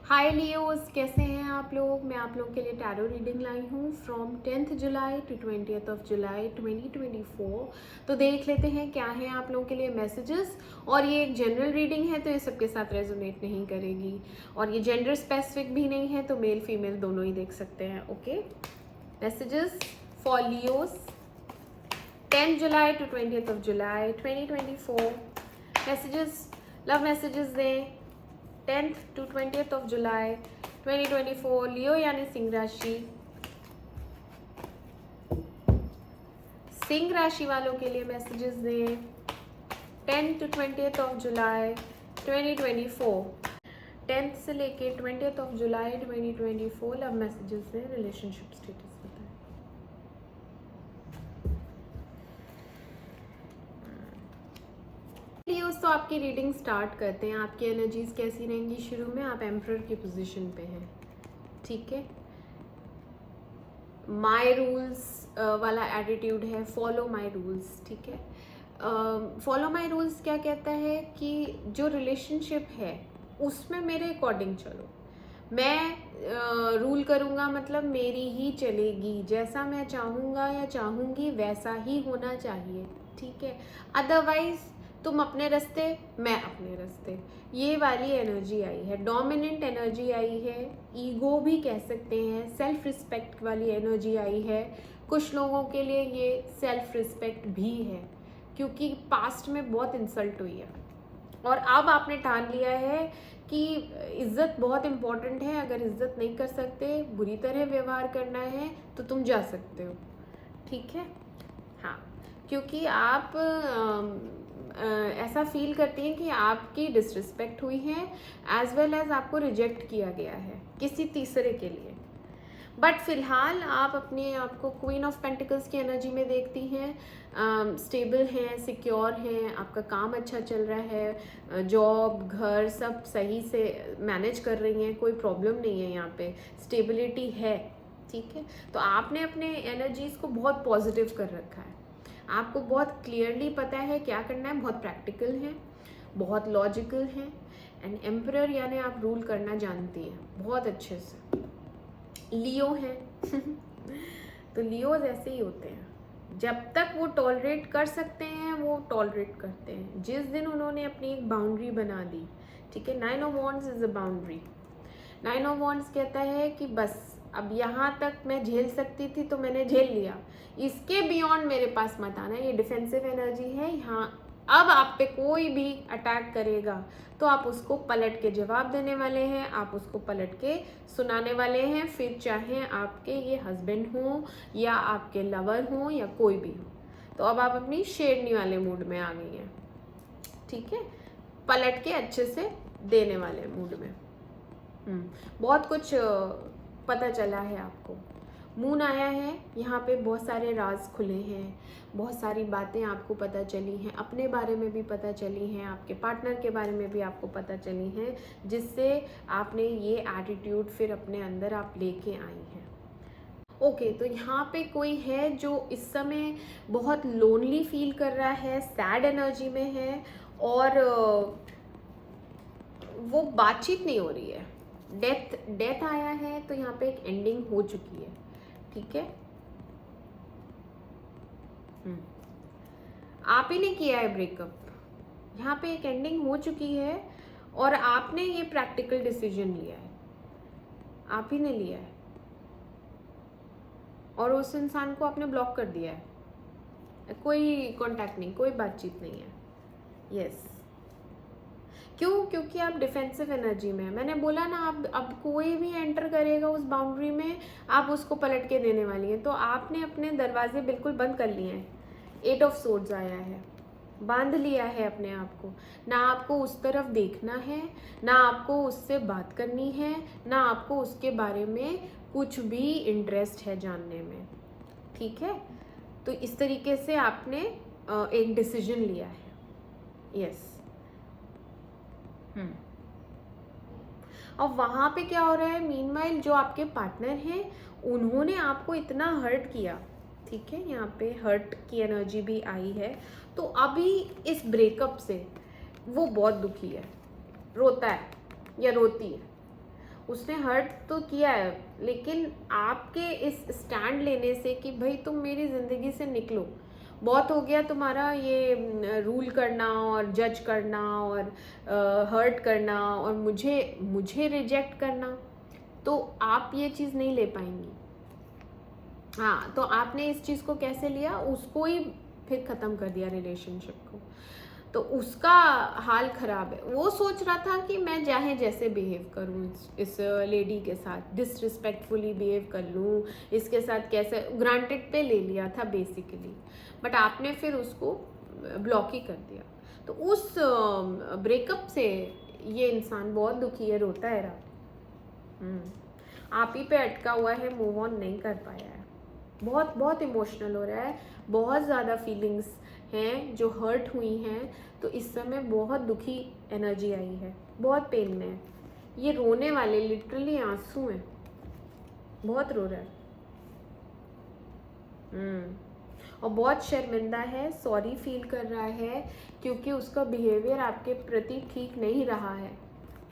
हाय Leos, कैसे हैं आप लोग। मैं आप लोग के लिए टैरो रीडिंग लाई हूँ from 10th July to 20th of July 2024। तो देख लेते हैं क्या है आप लोगों के लिए मैसेजेस। और ये एक जनरल रीडिंग है तो ये सबके साथ रेजोनेट नहीं करेगी, और ये जेंडर स्पेसिफिक भी नहीं है, तो मेल फीमेल दोनों ही देख सकते हैं। Okay, messages for Leos 10 July to 20th of July 2024। Messages, love messages दें 10th to 20th of July 2024। लियो यानी सिंह राशि, सिंह राशि वालों के लिए मैसेजेस दें 10th to 20th of July 2024। 10th से लेके 20th of July 2024 love messages दें, रिलेशनशिप स्टेटस बताएं। तो आपकी रीडिंग स्टार्ट करते हैं। आपकी एनर्जीज कैसी रहेंगी। शुरू में आप एम्परर की पोजीशन पे हैं, ठीक है। माई रूल्स वाला एटीट्यूड है, फॉलो माई रूल्स, ठीक है। फॉलो माई रूल्स क्या कहता है कि जो रिलेशनशिप है उसमें मेरे अकॉर्डिंग चलो। मैं रूल करूँगा, मतलब मेरी ही चलेगी, जैसा मैं चाहूँगा या चाहूँगी वैसा ही होना चाहिए, ठीक है। अदरवाइज तुम अपने रास्ते, मैं अपने रास्ते, ये वाली एनर्जी आई है। डोमिनेंट एनर्जी आई है, ईगो भी कह सकते हैं, सेल्फ रिस्पेक्ट वाली एनर्जी आई है। कुछ लोगों के लिए ये सेल्फ रिस्पेक्ट भी है, क्योंकि पास्ट में बहुत इंसल्ट हुई है और अब आपने ठान लिया है कि इज्जत बहुत इम्पोर्टेंट है। अगर इज्जत नहीं कर सकते, बुरी तरह व्यवहार करना है, तो तुम जा सकते हो, ठीक है। हाँ, क्योंकि आप ऐसा फील करती हैं कि आपकी डिसरिस्पेक्ट हुई है, एज वेल एज आपको रिजेक्ट किया गया है किसी तीसरे के लिए। बट फिलहाल आप अपने आप को क्वीन ऑफ पेंटिकल्स की एनर्जी में देखती हैं। स्टेबल हैं, सिक्योर हैं, आपका काम अच्छा चल रहा है, जॉब घर सब सही से मैनेज कर रही हैं, कोई प्रॉब्लम नहीं है, यहाँ पे स्टेबिलिटी है, ठीक है। तो आपने अपने एनर्जीज को बहुत पॉजिटिव कर रखा है। आपको बहुत क्लियरली पता है क्या करना है, बहुत प्रैक्टिकल है, बहुत लॉजिकल है। एंड एम्परर यानी आप रूल करना जानती हैं बहुत अच्छे से। लियो है तो लियोज ऐसे ही होते हैं, जब तक वो टॉलरेट कर सकते हैं वो टॉलरेट करते हैं। जिस दिन उन्होंने अपनी एक बाउंड्री बना दी, ठीक है। 9 of wands is a boundary. 9 of wands कहता है कि बस अब यहाँ तक मैं झेल सकती थी तो मैंने झेल लिया, इसके बियॉन्ड मेरे पास मत आना। ये डिफेंसिव एनर्जी है। यहाँ अब आप पे कोई भी अटैक करेगा तो आप उसको पलट के जवाब देने वाले हैं, आप उसको पलट के सुनाने वाले हैं, फिर चाहे आपके ये हस्बैंड हो या आपके लवर हो या कोई भी हो। तो अब आप अपनी शेरनी वाले मूड में आ गई हैं, ठीक है। पलट के अच्छे से देने वाले मूड में। बहुत कुछ पता चला है आपको। मून आया है, यहाँ पे बहुत सारे राज खुले हैं, बहुत सारी बातें आपको पता चली हैं, अपने बारे में भी पता चली हैं, आपके पार्टनर के बारे में भी आपको पता चली हैं, जिससे आपने ये एटीट्यूड फिर अपने अंदर आप लेके आई हैं। ओके, तो यहाँ पे कोई है जो इस समय बहुत लोनली फील कर रहा है, सैड एनर्जी में है, और वो बातचीत नहीं हो रही है। डेथ आया है, तो यहाँ पे एक एंडिंग हो चुकी है, ठीक है। आप ही ने किया है ब्रेकअप, यहाँ पे एक एंडिंग हो चुकी है और आपने ये प्रैक्टिकल डिसीजन लिया है, आप ही ने लिया है, और उस इंसान को आपने ब्लॉक कर दिया है। कोई कांटेक्ट नहीं, कोई बातचीत नहीं है। यस, क्यों? क्योंकि आप डिफेंसिव एनर्जी में है। मैंने बोला ना, आप अब कोई भी एंटर करेगा उस बाउंड्री में, आप उसको पलट के देने वाली हैं। तो आपने अपने दरवाजे बिल्कुल बंद कर लिए हैं। 8 ऑफ सोर्ड्स आया है, बांध लिया है अपने आप को। ना आपको उस तरफ देखना है, ना आपको उससे बात करनी है, ना आपको उसके बारे में कुछ भी इंटरेस्ट है जानने में, ठीक है। तो इस तरीके से आपने एक डिसीजन लिया है। यस। और वहाँ पे क्या हो रहा है, मीनवाइल जो आपके पार्टनर हैं उन्होंने आपको इतना हर्ट किया, ठीक है। यहाँ पे हर्ट की एनर्जी भी आई है। तो अभी इस ब्रेकअप से वो बहुत दुखी है, रोता है या रोती है, उसने हर्ट तो किया है, लेकिन आपके इस स्टैंड लेने से कि भाई तुम मेरी ज़िंदगी से निकलो, बहुत हो गया तुम्हारा ये रूल करना और जज करना और हर्ट करना और मुझे रिजेक्ट करना, तो आप ये चीज़ नहीं ले पाएंगी। हाँ, तो आपने इस चीज़ को कैसे लिया, उसको ही फिर ख़त्म कर दिया रिलेशनशिप को, तो उसका हाल ख़राब है। वो सोच रहा था कि मैं चाहे जैसे बिहेव करूँ इस लेडी के साथ, डिसरिस्पेक्टफुली बिहेव कर लूँ, इसके साथ कैसे, ग्रांटेड पे ले लिया था बेसिकली, बट आपने फिर उसको ब्लॉक ही कर दिया। तो उस ब्रेकअप से ये इंसान बहुत दुखी है, रोता है रात, आप ही पे अटका हुआ है, मूव ऑन नहीं कर पाया है, बहुत बहुत इमोशनल हो रहा है, बहुत ज़्यादा फीलिंग्स हैं जो हर्ट हुई हैं, तो इस समय बहुत दुखी एनर्जी आई है, बहुत पेन में है, ये रोने वाले लिटरली आंसू हैं, बहुत रो रहा है। और बहुत शर्मिंदा है, सॉरी फील कर रहा है, क्योंकि उसका बिहेवियर आपके प्रति ठीक नहीं रहा है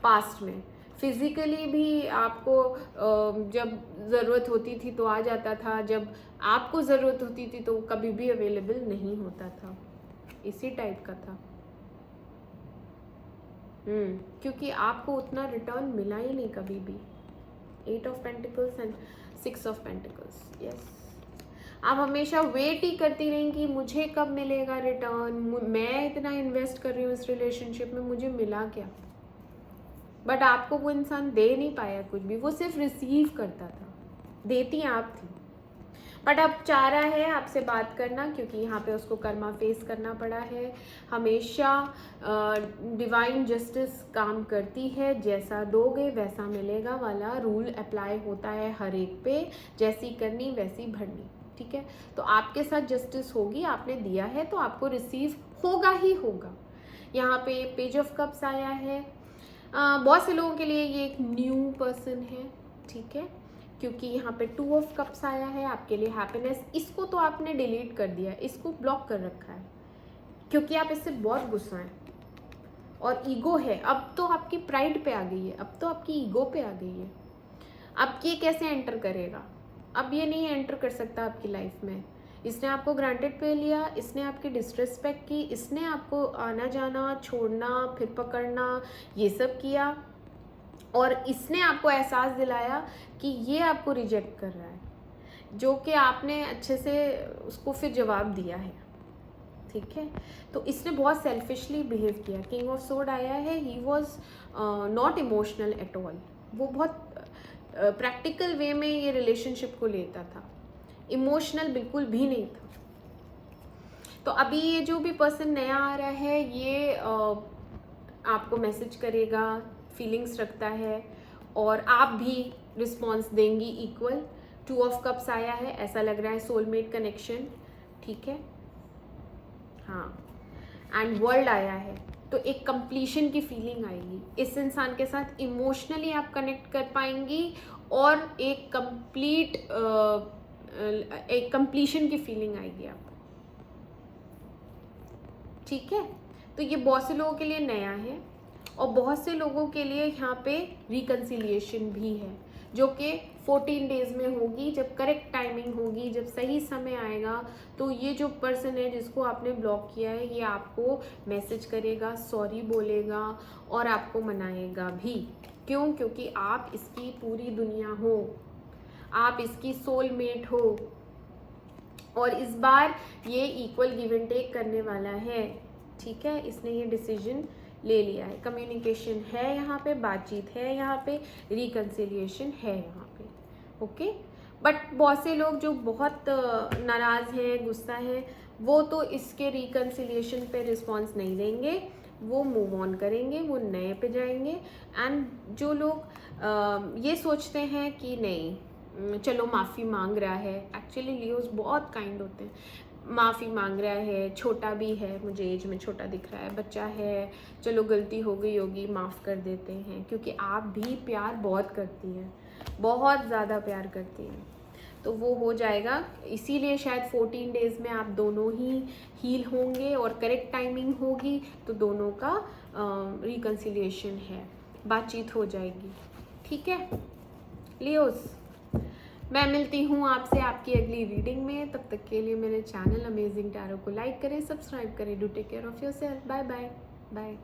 पास्ट में। फिज़िकली भी आपको जब ज़रूरत होती थी तो आ जाता था, जब आपको ज़रूरत होती थी तो कभी भी अवेलेबल नहीं होता था, इसी टाइप का था। क्योंकि आपको उतना रिटर्न मिला ही नहीं कभी भी। 8 of pentacles and 6 of pentacles, yes. आप हमेशा वेट ही करती रहीं कि मुझे कब मिलेगा रिटर्न, मैं इतना इन्वेस्ट कर रही हूँ इस रिलेशनशिप में, मुझे मिला क्या, बट आपको वो इंसान दे नहीं पाया कुछ भी, वो सिर्फ रिसीव करता था, देती आप थी। बट अब चाह रहा है आपसे बात करना, क्योंकि यहाँ पे उसको कर्मा फेस करना पड़ा है। हमेशा डिवाइन जस्टिस काम करती है, जैसा दोगे वैसा मिलेगा वाला रूल अप्लाई होता है हर एक पे, जैसी करनी वैसी भरनी, ठीक है। तो आपके साथ जस्टिस होगी, आपने दिया है तो आपको रिसीव होगा ही होगा। यहाँ पे पेज ऑफ कप्स आया है, बहुत से लोगों के लिए ये एक न्यू पर्सन है, ठीक है, क्योंकि यहाँ पे 2 ऑफ कप्स आया है, आपके लिए हैप्पीनेस। इसको तो आपने डिलीट कर दिया है, इसको ब्लॉक कर रखा है, क्योंकि आप इससे बहुत गुस्सा हैं और ईगो है। अब तो आपकी प्राइड पे आ गई है, अब तो आपकी ईगो पे आ गई है। अब ये कैसे एंटर करेगा, अब ये नहीं एंटर कर सकता आपकी लाइफ में। इसने आपको ग्रांटेड पे लिया, इसने आपकी डिसरिस्पेक्ट की, इसने आपको आना जाना, छोड़ना, फिर पकड़ना, ये सब किया, और इसने आपको एहसास दिलाया कि ये आपको रिजेक्ट कर रहा है, जो कि आपने अच्छे से उसको फिर जवाब दिया है, ठीक है। तो इसने बहुत सेल्फिशली बिहेव किया। किंग ऑफ सोर्ड आया है, he was not emotional at all, वो बहुत प्रैक्टिकल वे में ये रिलेशनशिप को लेता था, इमोशनल बिल्कुल भी नहीं था। तो अभी ये जो भी पर्सन नया आ रहा है, ये आपको मैसेज करेगा, फीलिंग्स रखता है, और आप भी रिस्पॉन्स देंगी इक्वल। 2 ऑफ कप्स आया है, ऐसा लग रहा है सोलमेट कनेक्शन, ठीक है, हाँ। एंड वर्ल्ड आया है, तो एक कंप्लीशन की फीलिंग आएगी इस इंसान के साथ, इमोशनली आप कनेक्ट कर पाएंगी, और एक कंप्लीशन की फीलिंग आएगी आपको, ठीक है। तो ये बहुत से लोगों के लिए नया है, और बहुत से लोगों के लिए यहाँ पे रिकन्सिलिएशन भी है, जो कि 14 डेज में होगी, जब करेक्ट टाइमिंग होगी, जब सही समय आएगा, तो ये जो पर्सन है जिसको आपने ब्लॉक किया है, ये आपको मैसेज करेगा, सॉरी बोलेगा, और आपको मनाएगा भी। क्यों? क्योंकि आप इसकी पूरी दुनिया हो, आप इसकी सोलमेट हो, और इस बार ये इक्वल गिव एंड टेक करने वाला है, ठीक है। इसने ये डिसीजन ले लिया है, कम्युनिकेशन है यहाँ पे, बातचीत है यहाँ पे, रिकन्सिलिएशन है यहाँ पे, ओके। बट बहुत से लोग जो बहुत नाराज़ हैं, गुस्सा है, वो तो इसके रिकन्सिलिएशन पे रिस्पॉन्स नहीं देंगे, वो मूव ऑन करेंगे, वो नए पे जाएंगे। एंड जो लोग ये सोचते हैं कि नहीं चलो माफ़ी मांग रहा है, एक्चुअली लियोज बहुत काइंड होते हैं, माफ़ी मांग रहा है, छोटा भी है, मुझे एज में छोटा दिख रहा है, बच्चा है, चलो गलती हो गई होगी, माफ़ कर देते हैं, क्योंकि आप भी प्यार बहुत करती हैं, बहुत ज़्यादा प्यार करती हैं, तो वो हो जाएगा। इसीलिए शायद 14 डेज़ में आप दोनों ही हील होंगे, और करेक्ट टाइमिंग होगी तो दोनों का रिकन्सिलिएशन है, बातचीत हो जाएगी, ठीक है लियोस, मैं मिलती हूँ आपसे आपकी अगली रीडिंग में। तब तक के लिए मेरे चैनल अमेजिंग टैरो को लाइक करें, सब्सक्राइब करें। Do take care of yourself. Bye bye bye.